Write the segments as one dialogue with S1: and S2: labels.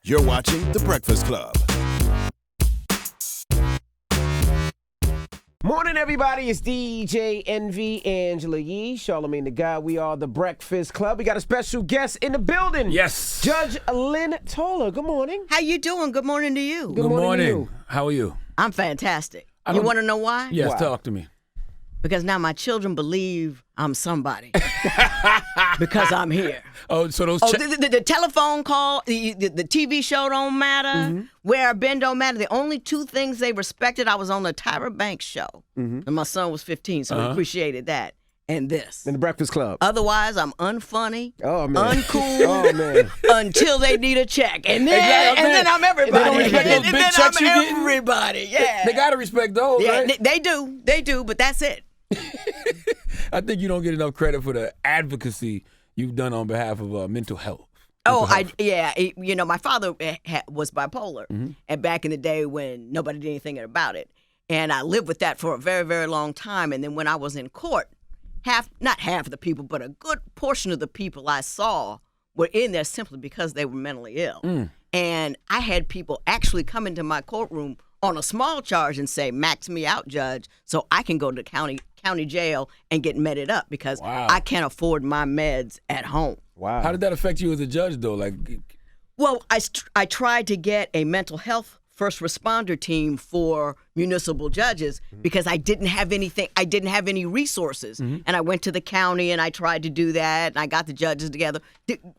S1: You're watching The Breakfast Club.
S2: Morning, everybody. It's DJ Envy, Angela Yee, Charlamagne the God. We are The Breakfast Club. We got a special guest in the building.
S3: Yes.
S2: Judge Lynn Toler. Good morning.
S4: How you doing? Good morning to you.
S2: Good morning to you.
S3: How are you?
S4: I'm fantastic. You want to know why?
S3: Yes,
S2: Why?
S3: talk to me.
S4: Because now my children believe I'm somebody. Because I'm here.
S3: Oh, so those...
S4: The telephone call, the TV show don't matter, where I've been don't matter. The only two things they respected, I was on the Tyra Banks show. And my son was 15, so he appreciated that. And this.
S2: In The Breakfast Club.
S4: Otherwise, I'm unfunny,
S2: Oh,
S4: uncool,
S2: man.
S4: until they need a check. And then I'm everybody.
S3: They don't respect those big checks you getting?
S4: Everybody, yeah.
S3: They got to respect those,
S4: Yeah,
S3: right?
S4: they do, but that's it.
S3: I think you don't get enough credit for the advocacy you've done on behalf of mental health.
S4: My father was bipolar, and back in the day when nobody did anything about it, and I lived with that for a very, very long time. And then when I was in court, not half of the people, but a good portion of the people I saw were in there simply because they were mentally ill. And I had people actually come into my courtroom on a small charge and say, "Max me out, Judge, so I can go to county jail and get meted up because I can't afford my meds at home."
S2: Wow.
S3: How did that affect you as a judge, though?
S4: Well, I tried to get a mental health first responder team for municipal judges because I didn't have anything. I didn't have any resources, and I went to the county and I tried to do that, and I got the judges together.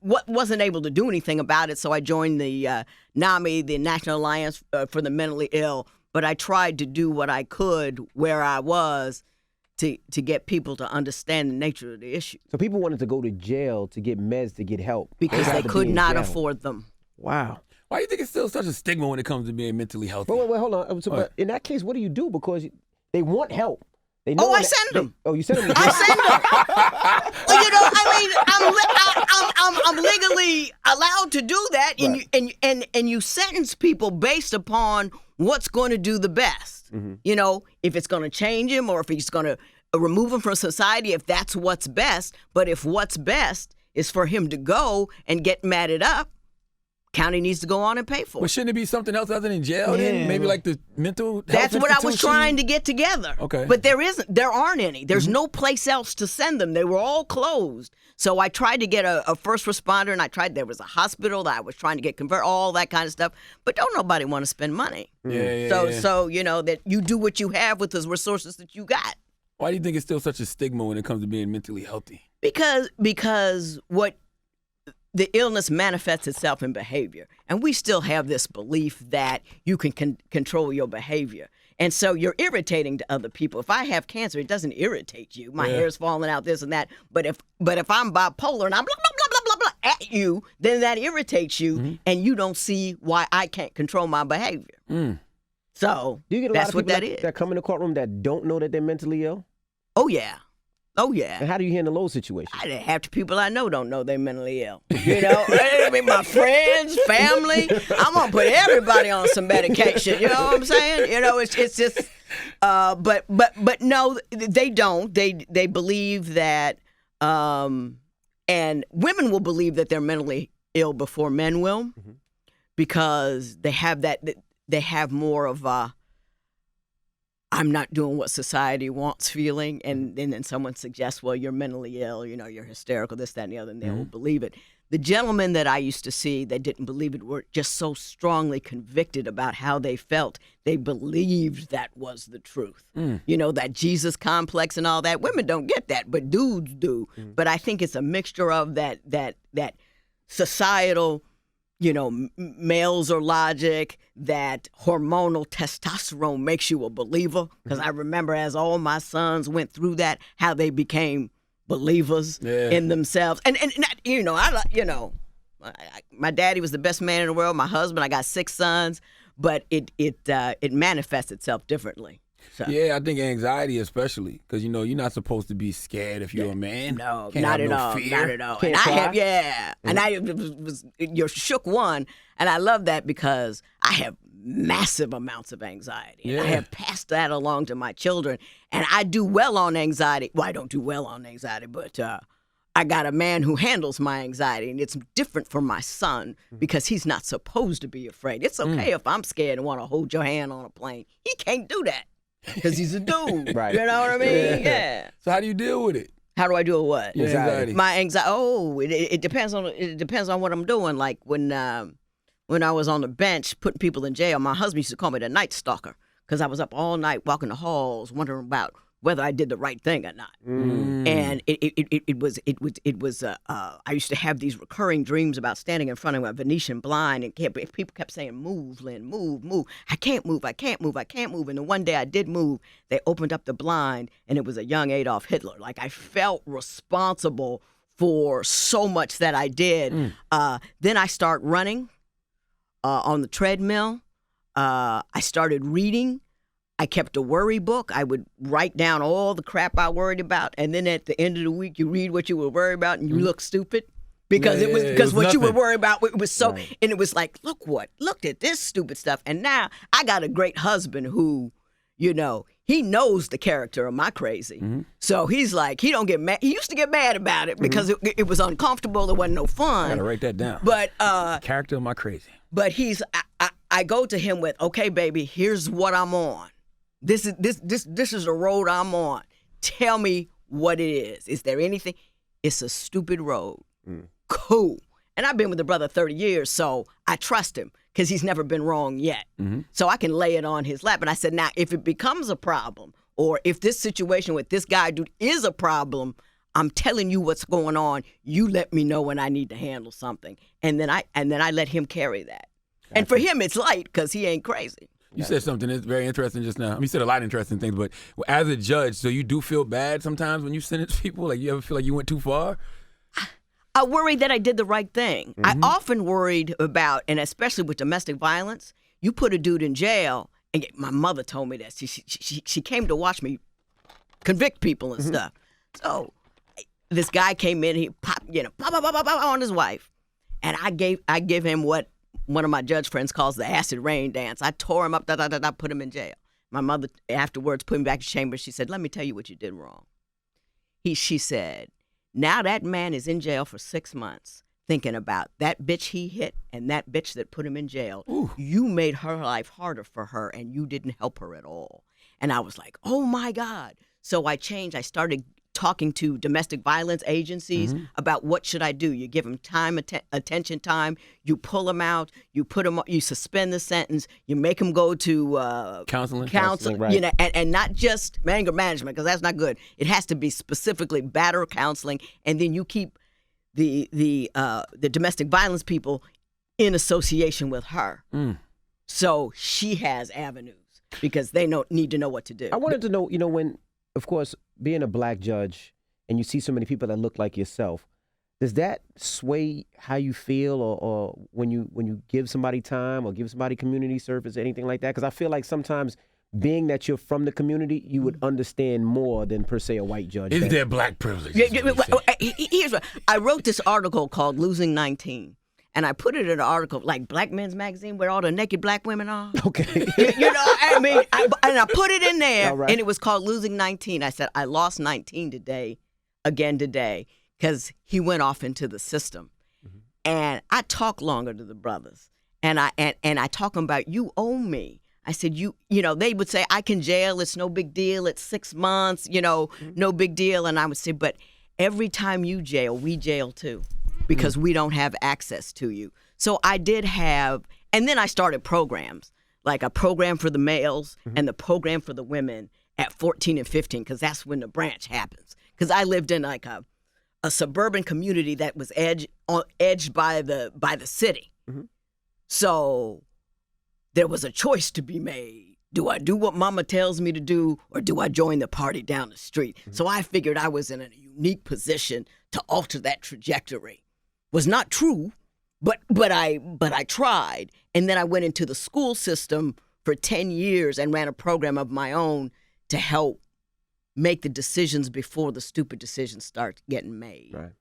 S4: Wasn't able to do anything about it, so I joined the NAMI, the National Alliance for the Mentally Ill. But I tried to do what I could where I was to get people to understand the nature of the issue.
S2: So people wanted to go to jail to get meds to get help.
S4: Because they could not afford them.
S2: Wow.
S3: Why do you think it's still such a stigma when it comes to being mentally healthy?
S2: Wait, hold on. So, but in that case, what do you do? Because they want help. They
S4: Oh, I send them.
S2: You send them.
S4: I send them. Well, I'm legally allowed to do that, and and you sentence people based upon what's going to do the best. You know, if it's going to change him or if he's going to remove him from society, if that's what's best. But if what's best is for him to go and get matted up, county needs to go on and pay for it.
S3: Well, shouldn't it be something else other than jail then? Maybe like the mental health
S4: That's what I was
S3: institution?
S4: trying to get together.
S3: Okay.
S4: But there aren't any. There's no place else to send them. They were all closed. So I tried to get a first responder, and there was a hospital that I was trying to get converted, all that kind of stuff. But don't nobody want to spend money. So, you know, that you do what you have with the resources that you got.
S3: Why do you think it's still such a stigma when it comes to being mentally healthy?
S4: Because what the illness manifests itself in behavior. And we still have this belief that you can control your behavior. And so you're irritating to other people. If I have cancer, it doesn't irritate you. My hair's falling out, this and that. But if I'm bipolar and I'm blah, blah, blah, blah, blah, blah at you, then that irritates you, and you don't see why I can't control my behavior. So
S2: Do you get a
S4: that's
S2: lot of
S4: what
S2: people
S4: that is.
S2: that come in the courtroom that don't know that they're mentally ill?
S4: Oh, yeah.
S2: And how do you handle those situations?
S4: Half the people I know don't know they're mentally ill. You know, I mean, my friends, family. I'm gonna put everybody on some medication. You know what I'm saying? You know, it's just. But no, they don't. They believe that, and women will believe that they're mentally ill before men will, because they have that. They have more of a I'm not doing what society wants feeling, and then someone suggests, well, you're mentally ill, you know, you're hysterical, this, that, and the other, and they will believe it. The gentlemen that I used to see that didn't believe it were just so strongly convicted about how they felt. They believed that was the truth. You know, that Jesus complex and all that. Women don't get that, but dudes do. But I think it's a mixture of that societal, you know, males are logic, that hormonal testosterone makes you a believer. Because I remember as all my sons went through that, how they became believers in themselves. And you know, my daddy was the best man in the world. My husband, I got 6 sons, but it manifests itself differently. So.
S3: Yeah, I think anxiety especially, because, you know, you're not supposed to be scared if you're a man.
S4: No,
S3: Can't
S4: not
S3: have
S4: at
S3: no
S4: all.
S3: fear.
S4: Not at all.
S2: Can't
S4: And
S2: cry?
S4: and I was you're shook one, and I love that because I have massive amounts of anxiety. And I have passed that along to my children, and I do well on anxiety. Well, I don't do well on anxiety, but I got a man who handles my anxiety, and it's different from my son because he's not supposed to be afraid. It's okay if I'm scared and want to hold your hand on a plane. He can't do that because he's a dude.
S2: Right.
S4: You know what I mean? Yeah.
S3: So how do you deal with it?
S4: How do I do what?
S3: Your anxiety.
S4: My anxiety. Oh, it depends on what I'm doing. Like when I was on the bench putting people in jail, my husband used to call me the night stalker because I was up all night walking the halls, wondering about whether I did the right thing or not. And it was I used to have these recurring dreams about standing in front of a Venetian blind, and people kept saying, "Move, Lynn, move, move." I can't move. And then one day I did move. They opened up the blind, and it was a young Adolf Hitler. Like, I felt responsible for so much that I did. Then I start running on the treadmill. I started reading. I kept a worry book. I would write down all the crap I worried about, and then at the end of the week, you read what you were worried about, and you look stupid because it was what you were worried about. It was so, and it was like, look at this stupid stuff. And now I got a great husband who, he knows the character of my crazy. So he's like, he don't get mad. He used to get mad about it because it was uncomfortable. There wasn't no fun.
S3: I gotta write that down.
S4: But
S3: character of my crazy.
S4: But I go to him with, okay, baby, here's what I'm on. This is the road I'm on. Tell me what it is. Is there anything? It's a stupid road. Cool. And I've been with the brother 30 years, so I trust him because he's never been wrong yet. So I can lay it on his lap. And I said, now, if it becomes a problem, or if this situation with this guy dude is a problem, I'm telling you what's going on. You let me know when I need to handle something. And then I let him carry that. And for him, it's light because he ain't crazy.
S3: You said something that's very interesting just now. I mean, you said a lot of interesting things, but as a judge, so you do feel bad sometimes when you sentence people? Like, you ever feel like you went too far?
S4: I worried that I did the right thing. I often worried about, and especially with domestic violence, you put a dude in jail, and my mother told me that. She came to watch me convict people and stuff. So this guy came in, he popped, pop on his wife. And I give him what one of my judge friends calls the acid rain dance. I tore him up, put him in jail. My mother afterwards put him back in chambers. She said, let me tell you what you did wrong. She said, now that man is in jail for 6 months thinking about that bitch he hit and that bitch that put him in jail. Ooh. You made her life harder for her, and you didn't help her at all. And I was like, oh, my God. So I changed. I started talking to domestic violence agencies about what should I do. You give them attention time. You pull them out. You put them. You suspend the sentence. You make them go to
S3: counseling,
S2: right.
S4: And not just anger management, because that's not good. It has to be specifically batterer counseling, and then you keep the domestic violence people in association with her, so she has avenues because they need to know what to do.
S2: I wanted to know, when. Of course, being a black judge and you see so many people that look like yourself, does that sway how you feel or when you give somebody time or give somebody community service or anything like that? Because I feel like sometimes being that you're from the community, you would understand more than per se a white judge.
S3: Is there black privilege?
S4: Here's what I wrote this article called Losing 19. And I put it in an article, like Black Men's Magazine, where all the naked black women are.
S2: Okay.
S4: I put it in there,
S2: right.
S4: And it was called Losing 19. I said, I lost 19 today, because he went off into the system. And I talk longer to the brothers. And I talk about, you owe me. I said, they would say, I can jail, it's no big deal, it's 6 months, no big deal. And I would say, but every time you jail, we jail too. Because we don't have access to you. So I did have, and then I started programs, like a program for the males and the program for the women at 14 and 15, because that's when the branch happens. Because I lived in like a suburban community that was edged by the city. So there was a choice to be made. Do I do what mama tells me to do, or do I join the party down the street? So I figured I was in a unique position to alter that trajectory. Was not true, but I tried. And then I went into the school system for 10 years and ran a program of my own to help make the decisions before the stupid decisions start getting made.
S2: Right.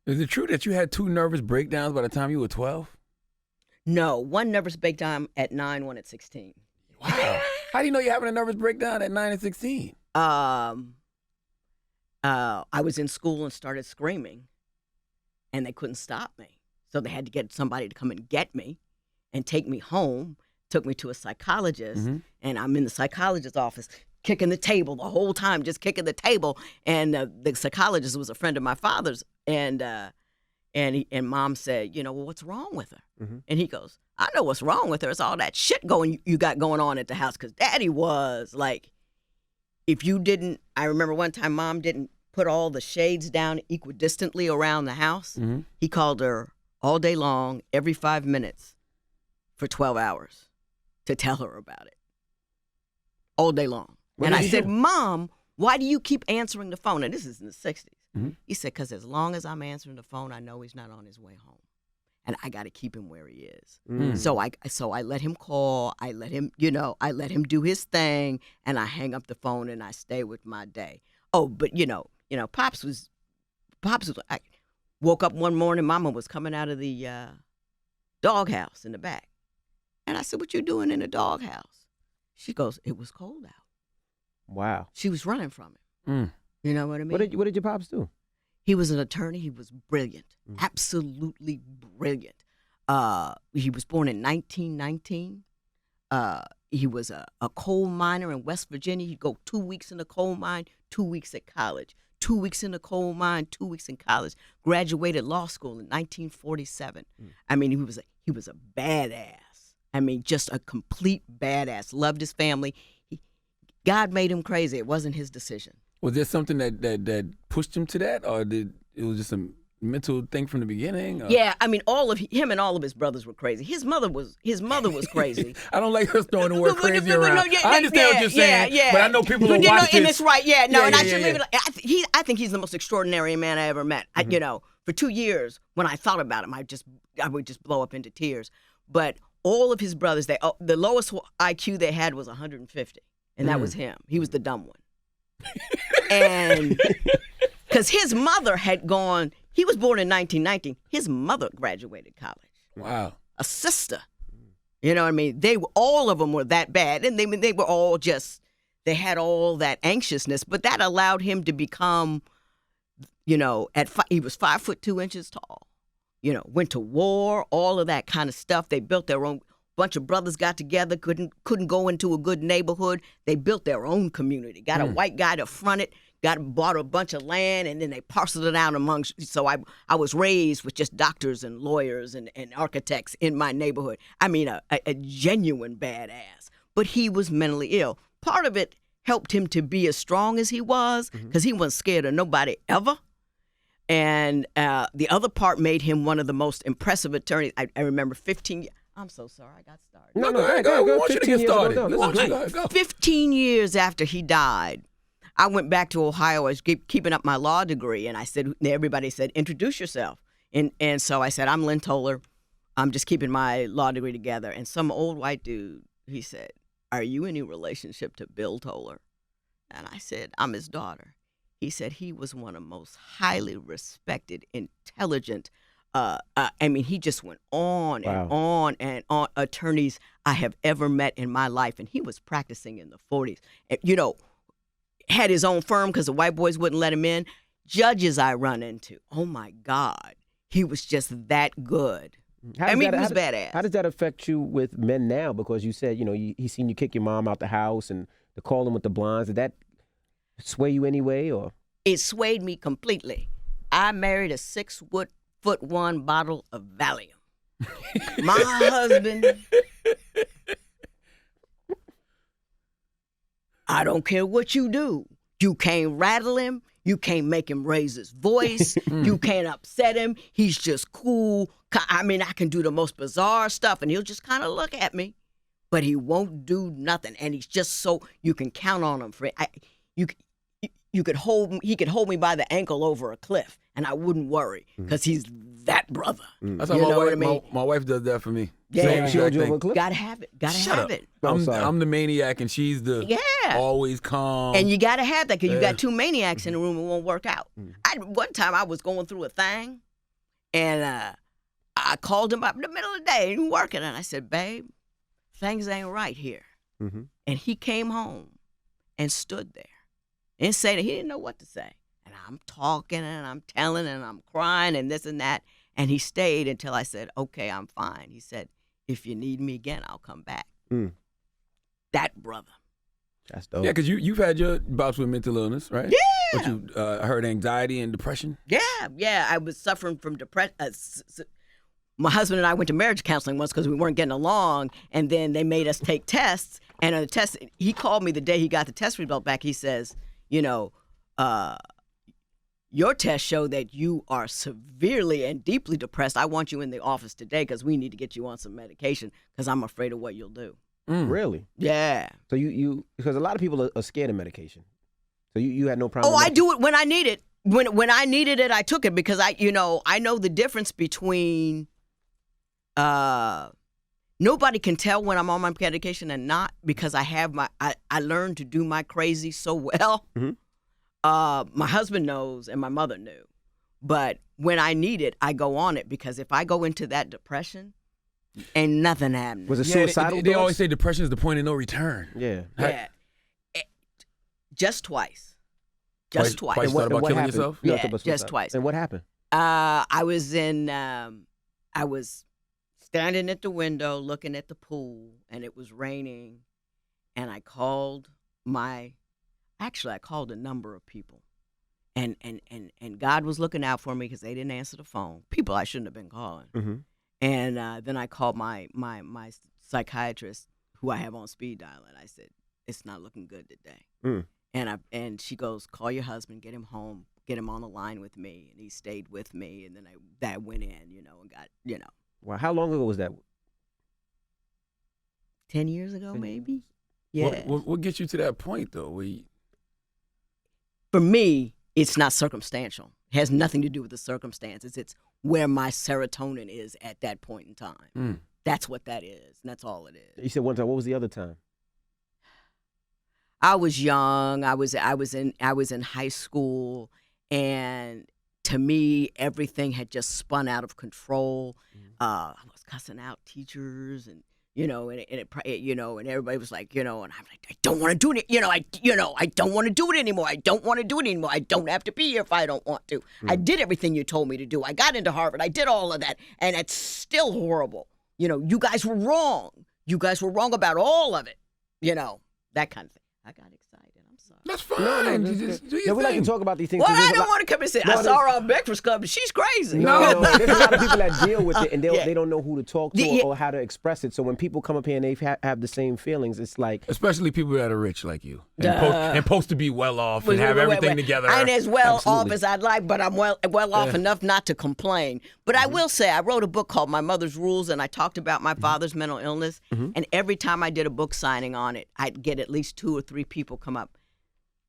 S3: Is it true that you had 2 nervous breakdowns by the time you were 12?
S4: No, 1 nervous breakdown at 9, 1 at 16.
S3: Wow. How do you know you're having a nervous breakdown at 9 and 16?
S4: I was in school and started screaming, and they couldn't stop me. So they had to get somebody to come and get me and take me home, took me to a psychologist, and I'm in the psychologist's office kicking the table the whole time, just kicking the table. And the psychologist was a friend of my father's, and Mom said, well, what's wrong with her? And he goes, I know what's wrong with her. It's all that shit you got going on at the house, because Daddy was like, if you didn't, I remember one time Mom didn't put all the shades down equidistantly around the house. He called her all day long, every 5 minutes for 12 hours to tell her about it. All day long. And I said, Mom, why do you keep answering the phone? And this is in the 60s. He said, because as long as I'm answering the phone, I know he's not on his way home. And I got to keep him where he is. So I let him call. I let him, I let him do his thing. And I hang up the phone and I stay with my day. Oh, but Pops was, I woke up one morning, Mama was coming out of the doghouse in the back. And I said, what you doing in the doghouse? She goes, it was cold out.
S2: Wow.
S4: She was running from it. You know what I mean?
S2: What did your pops do?
S4: He was an attorney. He was brilliant, absolutely brilliant. He was born in 1919. He was a coal miner in West Virginia. He'd go 2 weeks in the coal mine, 2 weeks at college, 2 weeks in the coal mine, 2 weeks in college. Graduated law school in 1947. I mean, he was a badass. I mean, just a complete badass. Loved his family. God made him crazy. It wasn't his decision.
S3: Was there something that pushed him to that, or it was just a mental thing from the beginning? Or?
S4: Yeah, I mean, all of him and all of his brothers were crazy. His mother was crazy.
S3: I don't like her throwing the word crazy around. I understand what you're saying, but I know people will watch
S4: and
S3: this.
S4: it's right. Yeah, no, and I should leave it. I think he's the most extraordinary man I ever met. For 2 years, when I thought about him, I would just blow up into tears. But all of his brothers, the lowest IQ they had was 150, and that was him. He was the dumb one. And because his mother had gone, he was born in 1919. His mother graduated college.
S3: Wow.
S4: A sister. You know what I mean? All of them were that bad. And they were all they had all that anxiousness, but that allowed him to become, he was 5'2" tall, went to war, all of that kind of stuff. They built their own. Bunch of brothers got together, couldn't go into a good neighborhood. They built their own community. Got a white guy to front it. Bought a bunch of land, and then they parceled it out amongst. So I was raised with just doctors and lawyers and architects in my neighborhood. I mean, a genuine badass. But he was mentally ill. Part of it helped him to be as strong as he was, because he wasn't scared of nobody ever. And the other part made him one of the most impressive attorneys. I remember 15 years. I'm so sorry I got started.
S3: No, go. We want you to get started. Go.
S4: 15 years after he died, I went back to Ohio. I was keeping up my law degree, and everybody said, introduce yourself. And so I said, I'm Lynn Toler. I'm just keeping my law degree together. And some old white dude, he said, are you in any relationship to Bill Toler? And I said, I'm his daughter. He said he was one of the most highly respected, intelligent, he just went on and on and on, attorneys I have ever met in my life. And he was practicing in the 40s. Had his own firm because the white boys wouldn't let him in. Judges I run into, oh, my God, he was just that good. He was badass.
S2: How does that affect you with men now? Because you said, he seen you kick your mom out the house and to call him with the blinds. Did that sway you anyway? Or?
S4: It swayed me completely. I married a 6'1" bottle of Valium. My husband, I don't care what you do. You can't rattle him. You can't make him raise his voice. You can't upset him. He's just cool. I can do the most bizarre stuff, and he'll just kind of look at me, but he won't do nothing. And he's just so, you can count on him. He could hold me by the ankle over a cliff, and I wouldn't worry because he's that brother.
S3: That's how my wife does that for me.
S4: Yeah,
S2: she holds you over a cliff.
S4: Gotta have it. Have it.
S3: I'm the maniac, and she's the always calm.
S4: And you gotta have that because you got two maniacs in the room. It won't work out. One time I was going through a thing, and I called him up in the middle of the day, and he was working, and I said, "Babe, things ain't right here." And he came home and stood there and said he didn't know what to say. And I'm talking and I'm telling and I'm crying and this and that. And he stayed until I said, okay, I'm fine. He said, if you need me again, I'll come back. That brother.
S2: That's dope.
S3: Yeah, because you've had your bouts with mental illness, right?
S4: Yeah.
S3: But you heard anxiety and depression?
S4: Yeah. I was suffering from depression. My husband and I went to marriage counseling once because we weren't getting along, and then they made us take tests. And on the test, he called me the day he got the test result back. He says, your test showed that you are severely and deeply depressed. I want you in the office today because we need to get you on some medication because I'm afraid of what you'll do.
S2: Really?
S4: Yeah.
S2: So you because a lot of people are scared of medication. So you had no problem.
S4: Oh, I do it when I need it. When I needed it, I took it because I know the difference between nobody can tell when I'm on my medication and not because I learned to do my crazy so well. My husband knows and my mother knew. But when I need it, I go on it because if I go into that depression, ain't nothing happening.
S2: Was it suicidal?
S3: They always say depression is the point of no return.
S2: Yeah.
S4: Yeah. Just twice. Just twice.
S3: Twice thought about killing yourself?
S2: You
S4: Yeah,
S2: thought about
S4: just
S2: suicide.
S4: twice.
S2: And what happened?
S4: I was standing at the window looking at the pool, and it was raining, and I called a number of people, and God was looking out for me because they didn't answer the phone. People I shouldn't have been calling. And then I called my psychiatrist, who I have on speed dial, and I said, "It's not looking good today." And she goes, "Call your husband, get him home, get him on the line with me." And he stayed with me, and then I went in, and got.
S2: Wow. How long ago was that?
S4: 10 years ago,
S2: 10
S4: maybe. Yeah.
S3: What gets you to that point, though?
S4: For me, it's not circumstantial. It has nothing to do with the circumstances. It's where my serotonin is at that point in time. That's what that is, and that's all it is.
S2: You said one time. What was the other time?
S4: I was young. I was in high school, and to me, everything had just spun out of control. I was cussing out teachers, and and everybody was like, and I'm like, I don't want to do it. I don't want to do it anymore. I don't want to do it anymore. I don't have to be here if I don't want to. I did everything you told me to do. I got into Harvard. I did all of that, and it's still horrible. You guys were wrong. You guys were wrong about all of it. That kind of thing. I got excited. I'm sorry.
S3: That's fine.
S2: No,
S3: You just do your
S2: we like to
S3: thing.
S2: talk about these things.
S4: Well,
S2: 'cause
S4: I
S2: there's a
S4: don't
S2: lot-
S4: want to come and say,
S2: No,
S4: I saw her on Breakfast Club, and she's crazy.
S2: No, there's a lot of people that deal with it, and they don't know who to talk to
S4: Yeah.
S2: or how to express it. So when people come up here and they have the same feelings, it's like,
S3: Especially people that are rich like you and supposed to be well off and have everything together.
S4: I ain't as well
S3: Absolutely.
S4: off as I'd like, but I'm well off enough not to complain. But I will say, I wrote a book called My Mother's Rules, and I talked about my father's mental illness. And every time I did a book signing on it, I'd get at least 2 or 3 people come up.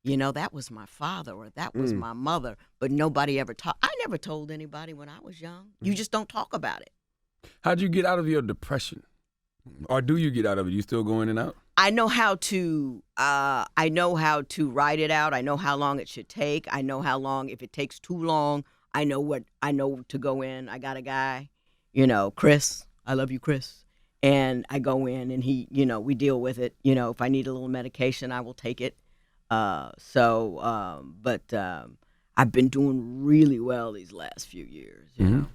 S4: That was my father, or that was my mother, but nobody ever talked. I never told anybody when I was young. You just don't talk about it.
S3: How'd you get out of your depression? Or do you get out of it? You still go in and out?
S4: I know how to write it out. I know how long it should take. I know how long, if it takes too long, I know to go in. I got a guy, Chris. I love you, Chris. And I go in and he, we deal with it. If I need a little medication, I will take it. I've been doing really well these last few years,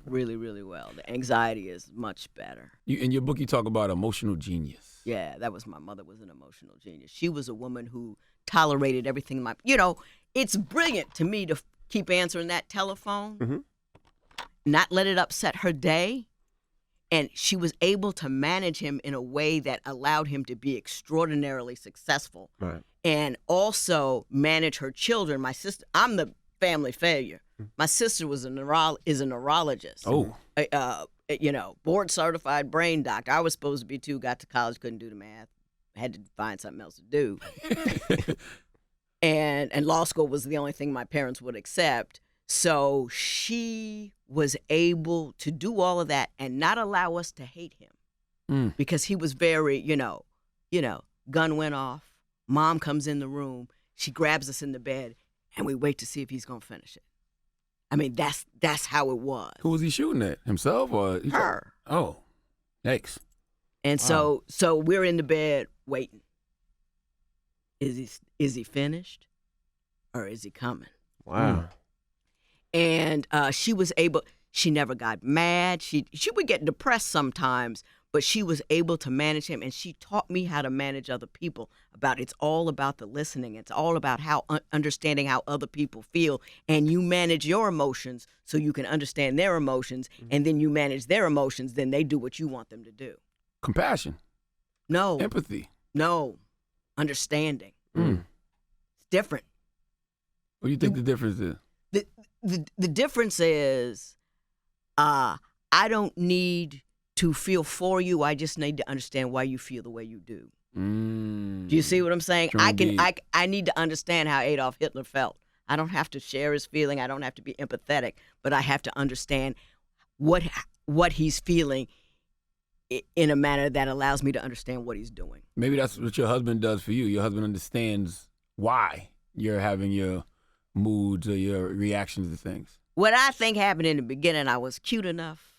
S4: really, really well. The anxiety is much better.
S3: In your book, you talk about emotional genius.
S4: Yeah, that was my mother was an emotional genius. She was a woman who tolerated everything. It's brilliant to me to keep answering that telephone, not let it upset her day. And she was able to manage him in a way that allowed him to be extraordinarily successful.
S2: right.
S4: And also manage her children. My sister, I'm the family failure. My sister is a neurologist.
S3: Oh.
S4: Board certified brain doctor. I was supposed to be too. Got to college, couldn't do the math. Had to find something else to do. and law school was the only thing my parents would accept. So she was able to do all of that and not allow us to hate him because he was very, gun went off. Mom comes in the room. She grabs us in the bed, and we wait to see if he's gonna finish it. I mean, that's how it was.
S3: Who was he shooting at? Himself or
S4: Her.
S3: Oh, yikes!
S4: And so we're in the bed waiting. Is he finished, or is he coming?
S2: Wow.
S4: And she was able. She never got mad. She would get depressed sometimes, but she was able to manage him, and she taught me how to manage other people. It's all about the listening. It's all about how understanding how other people feel, and you manage your emotions so you can understand their emotions, and then you manage their emotions. Then they do what you want them to do.
S3: Compassion.
S4: No.
S3: Empathy.
S4: No. Understanding. It's different.
S3: What do you think the difference is?
S4: The difference is, I don't need to feel for you. I just need to understand why you feel the way you do. Do you see what I'm saying? I need to understand how Adolf Hitler felt. I don't have to share his feeling. I don't have to be empathetic, but I have to understand what he's feeling in a manner that allows me to understand what he's doing.
S3: Maybe that's what your husband does for you. Your husband understands why you're having your moods or your reactions to things.
S4: What I think happened in the beginning, I was cute enough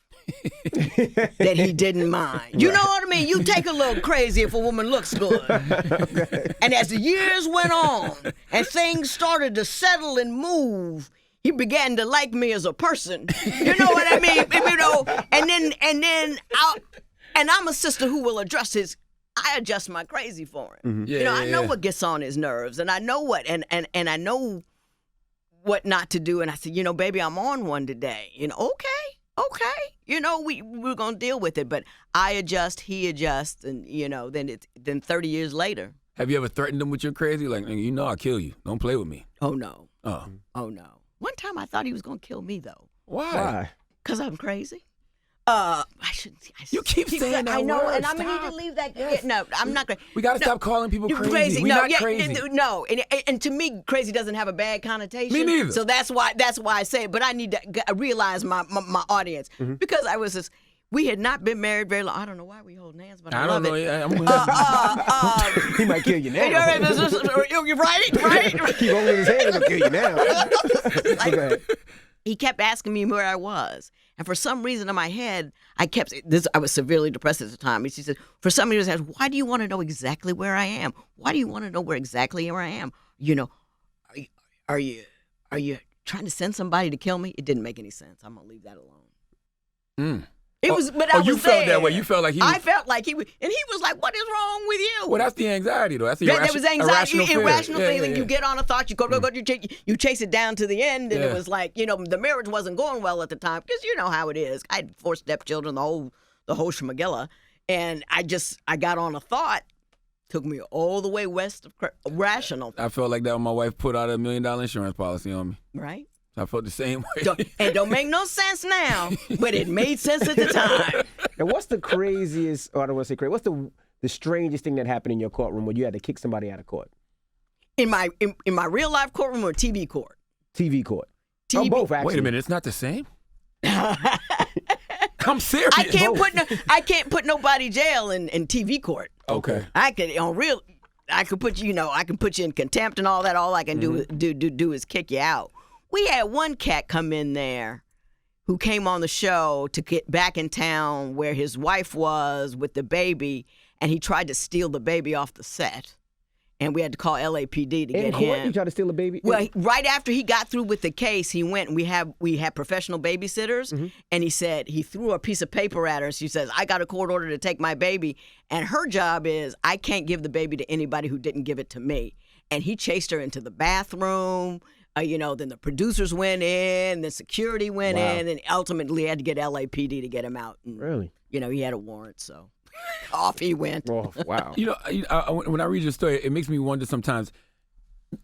S4: that he didn't mind. You know what I mean? You take a little crazy if a woman looks good. Okay. And as the years went on and things started to settle and move, he began to like me as a person. You know what I mean? You know, and I'm a sister who will I adjust my crazy for him.
S3: Yeah,
S4: you know, I know
S3: yeah.
S4: what gets on his nerves, and I know what, and I know what not to do. And I said, you know, baby, I'm on one today. You know, okay. You know, we're gonna deal with it. But I adjust, he adjusts, and you know, then 30 years later.
S3: Have you ever threatened him with your crazy? Like, you know, I'll kill you. Don't play with me.
S4: Oh no.
S3: Oh.
S4: Oh no. One time I thought he was gonna kill me though.
S3: Why?
S4: Because I'm crazy. I shouldn't.
S3: You keep saying that
S4: I know,
S3: word.
S4: and I'm gonna need
S3: Stop.
S4: to leave that.
S3: Yes.
S4: No, I'm not gonna.
S3: We gotta stop calling people
S4: You're
S3: crazy. We're not crazy.
S4: No, and to me, crazy doesn't have a bad connotation.
S3: Me neither.
S4: So that's why I say it. But I need to realize my audience because I was we had not been married very long. I don't know why we holding hands, but I
S3: don't
S4: love
S3: know.
S4: it.
S3: Yeah, I'm
S2: He might kill you now.
S4: You're right.
S2: Keep holding his hand, he'll kill you now. Okay.
S4: He kept asking me where I was. And for some reason in my head, I was severely depressed at the time. She said, for some reason, I said, why do you want to know exactly where I am? Why do you want to know exactly where I am? You know, are you trying to send somebody to kill me? It didn't make any sense. I'm going to leave that alone. It was, but I was
S3: you felt
S4: there.
S3: that way. You felt like he was.
S4: I felt like he was, and he was like, what is wrong with you?
S3: Well, that's the anxiety, though. That's the
S4: There was anxiety, irrational
S3: fear.
S4: feeling.
S3: Yeah.
S4: You get on a thought, you chase it down to the end, and it was like, you know, the marriage wasn't going well at the time because you know how it is. I had 4 stepchildren, the whole schmagilla, and I got on a thought, took me all the way west of rational.
S3: I felt like that when my wife put out $1 million insurance policy on me.
S4: Right.
S3: I felt the same way.
S4: Don't make no sense now, but it made sense at the time.
S2: Now, what's the craziest, or I don't want to say crazy, what's the strangest thing that happened in your courtroom where you had to kick somebody out of court?
S4: In my real life courtroom or TV court?
S2: TV court.
S4: TV.
S2: Oh, both, actually.
S3: Wait a minute, it's not the same? I'm serious.
S4: I can't put nobody in jail in TV court.
S3: Okay.
S4: I could put you, I can put you in contempt and all that. All I can do is kick you out. We had one cat come in there who came on the show to get back in town where his wife was with the baby, and he tried to steal the baby off the set. And we had to call LAPD to get
S2: In court,
S4: him.
S2: you tried to steal a baby?
S4: Well, right after he got through with the case, he went and we had professional babysitters, and he said he threw a piece of paper at her. And she says, "I got a court order to take my baby," and her job is I can't give the baby to anybody who didn't give it to me. And he chased her into the bathroom. Then the producers went in, the security went in, and ultimately had to get LAPD to get him out. And,
S2: Really?
S4: He had a warrant, so off he went.
S2: Oh, wow.
S3: When I read your story, it makes me wonder sometimes,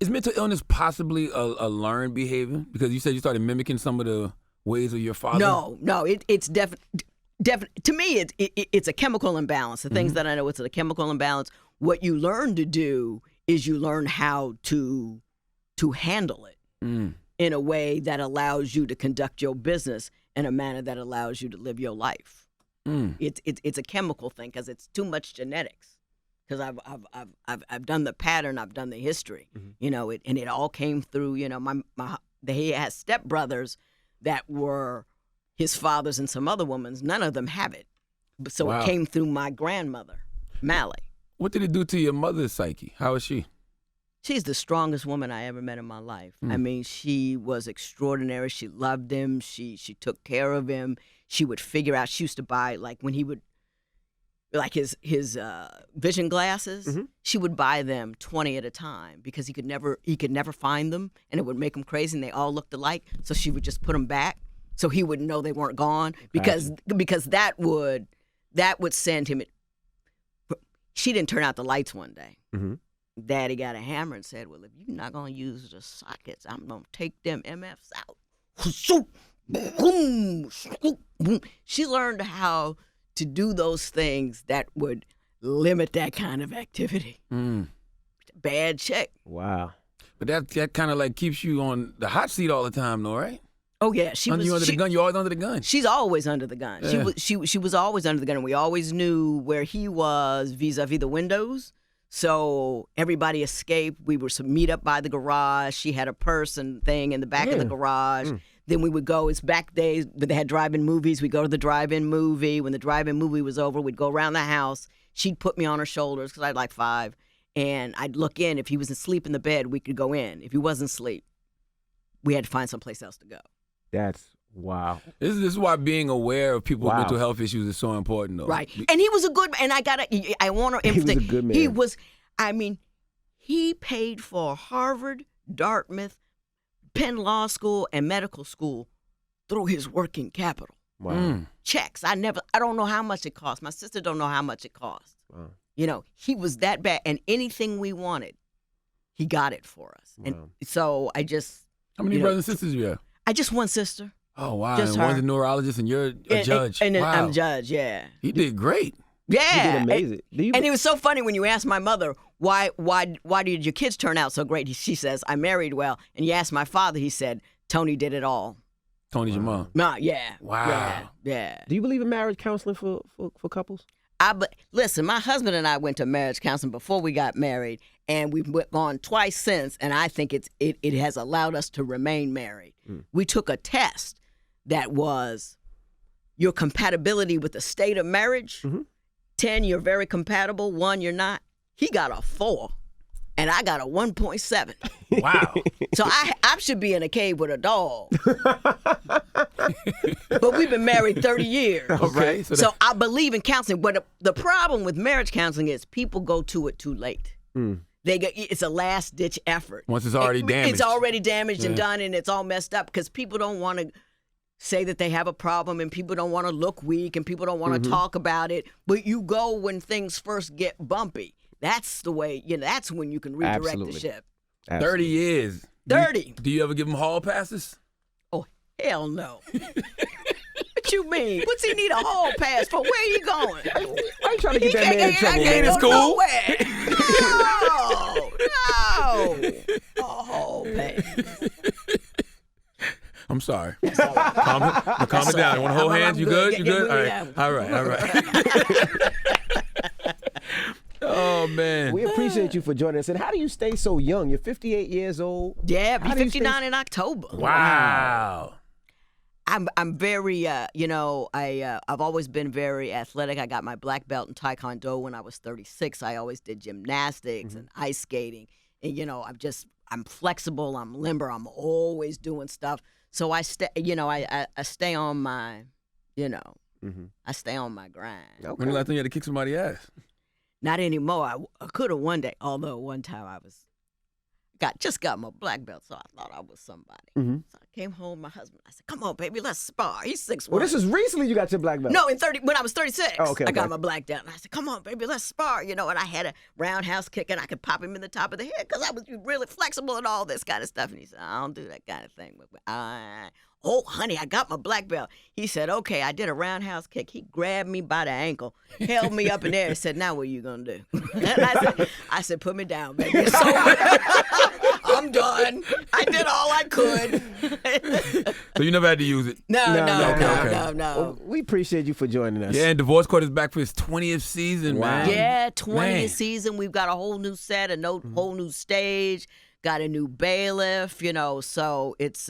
S3: is mental illness possibly a learned behavior? Because you said you started mimicking some of the ways of your father.
S4: No, it's definitely. To me, it's a chemical imbalance. The things that I know, it's a chemical imbalance. What you learn to do is you learn how to handle it in a way that allows you to conduct your business in a manner that allows you to live your life. It's a chemical thing because it's too much genetics. Because I've done the pattern, I've done the history, and it all came through. He has stepbrothers that were his fathers and some other women's. None of them have it, so It came through my grandmother, Mally.
S3: What did it do to your mother's psyche? How is she?
S4: She's the strongest woman I ever met in my life. I mean, she was extraordinary. She loved him. She took care of him. She would figure out. She used to buy, like, when he would, like his vision glasses. She would buy them 20 at a time because he could never find them, and it would make him crazy. And they all looked alike, so she would just put them back so he wouldn't know they weren't gone because that would send him. She didn't turn out the lights one day. Daddy got a hammer and said, well, if you're not going to use the sockets, I'm going to take them MFs out. She learned how to do those things that would limit that kind of activity. Bad chick.
S2: Wow.
S3: But that kind of like keeps you on the hot seat all the time, though, right?
S4: Oh yeah,
S3: You under the gun. You're always under the gun.
S4: She's always under the gun.
S3: Yeah.
S4: She was always under the gun, and we always knew where he was vis-a-vis the windows. So everybody escaped. We would meet up by the garage. She had a purse and thing in the back of the garage. Then we would go. It's back days, but they had drive-in movies. We'd go to the drive-in movie. When the drive-in movie was over, we'd go around the house. She'd put me on her shoulders because I had like 5, and I'd look in. If he was asleep in the bed, we could go in. If he wasn't asleep, we had to find someplace else to go.
S2: That's wow.
S3: This is why being aware of people's mental health issues is so important, though.
S4: Right. And he was a good man. And I want to emphasize.
S2: He was a good man.
S4: He was, I mean, he paid for Harvard, Dartmouth, Penn Law School, and medical school through his working capital.
S2: Wow.
S4: Checks. I don't know how much it cost. My sister don't know how much it cost.
S2: Wow.
S4: You know, he was that bad. And anything we wanted, he got it for us.
S2: Wow.
S4: And so I just.
S3: How many brothers and sisters you have?
S4: I just one sister.
S3: Oh, wow.
S4: Just
S3: and
S4: her.
S3: one's a neurologist and you're a judge.
S4: And
S3: wow.
S4: I'm a judge, yeah.
S3: He did great.
S4: Yeah.
S2: You did amazing.
S4: And it was so funny when you asked my mother, why did your kids turn out so great? She says, I married well. And you asked my father, he said, Tony did it all.
S3: Tony's your mom.
S4: Nah, yeah.
S3: Wow.
S4: Yeah.
S2: Do you believe in marriage counseling for couples?
S4: Listen, my husband and I went to marriage counseling before we got married, and we've gone twice since, and I think it has allowed us to remain married. We took a test that was your compatibility with the state of marriage. 10, you're very compatible. 1, you're not. He got a 4, and I got a 1.7.
S3: Wow.
S4: So I should be in a cave with a dog. But we've been married 30 years.
S3: Okay.
S4: So I believe in counseling. But the problem with marriage counseling is people go to it too late. It's a last-ditch effort.
S3: Once it's already damaged.
S4: It's already damaged and done, and it's all messed up because people don't want to say that they have a problem, and people don't want to look weak, and people don't want to talk about it. But you go when things first get bumpy. That's the way, that's when you can redirect the ship.
S2: Absolutely.
S3: 30 years.
S4: 30.
S3: Do you ever give him hall passes?
S4: Oh, hell no. What you mean? What's he need a hall pass for? Where you going?
S2: I ain't trying to get that man in trouble.
S3: Ain't
S2: Man.
S3: it cool?
S4: No. A hall pass.
S3: I'm sorry. Calm it down. You want to hold hands? You good? You good? All right. Oh, man.
S2: We appreciate you for joining us. And how do you stay so young? You're 58 years old.
S4: Yeah,
S2: How
S4: be
S2: do you
S4: 59 in October.
S3: Wow.
S4: I'm very, I've always been very athletic. I got my black belt in Taekwondo when I was 36. I always did gymnastics and ice skating. And, I'm flexible. I'm limber. I'm always doing stuff. So I stay, I stay on my, I stay on my grind.
S2: Okay.
S3: When the last time you had to kick somebody's ass?
S4: Not anymore. I could have one day, although one time I just got my black belt, so I thought I was somebody. So I came home, my husband, I said, come on, baby, let's spar. He's 6'1".
S2: Well, this is recently you got your black belt.
S4: No, when I was 36,
S2: Oh, okay,
S4: I got
S2: okay.
S4: my black belt. And I said, come on, baby, let's spar. And I had a roundhouse kick, and I could pop him in the top of the head because I was really flexible and all this kind of stuff. And he said, I don't do that kind of thing. Oh, honey, I got my black belt. He said, okay, I did a roundhouse kick. He grabbed me by the ankle, held me up in there, and said, now what are you going to do? And I said, put me down, baby. So I'm done. I did all I could.
S3: So you never had to use it?
S4: No.
S2: Well, we appreciate you for joining us.
S3: Yeah, and Divorce Court is back for its 20th season, man.
S4: Yeah, 20th
S3: Man.
S4: season. We've got a whole new set, whole new stage, got a new bailiff, so it's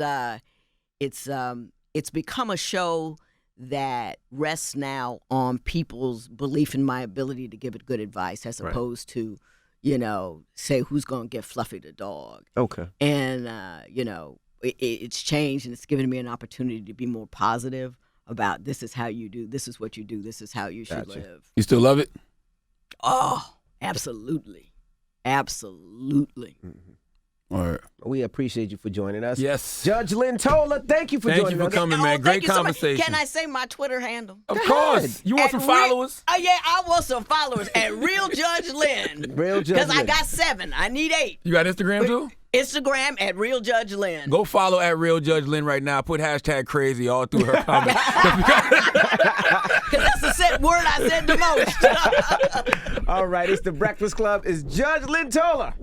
S4: become a show that rests now on people's belief in my ability to give it good advice as opposed to, say who's going to get Fluffy the dog.
S2: Okay.
S4: And, it's changed, and it's given me an opportunity to be more positive about this is how you do, this is what you do, this is how you should live.
S3: You still love it?
S4: Oh, absolutely. Absolutely.
S3: All right.
S2: We appreciate you for joining us.
S3: Yes.
S2: Judge Lynn Toler, thank you for joining us.
S3: Thank you for coming, man.
S4: Thank
S3: Great
S4: you so much.
S3: conversation.
S4: Can I say my Twitter handle?
S3: Of
S2: Go
S3: course.
S2: ahead.
S3: You want some followers?
S4: Oh, yeah, I want some followers at Real Judge Lynn.
S2: Real Judge
S4: Because I
S2: Lynn.
S4: got 7. I need 8.
S3: You got Instagram too?
S4: Instagram at Real Judge Lynn.
S3: Go follow at Real Judge Lynn right now. Put hashtag crazy all through her comments.
S4: Because that's the word I said the most.
S2: All right, it's The Breakfast Club. It's Judge Lynn Toler.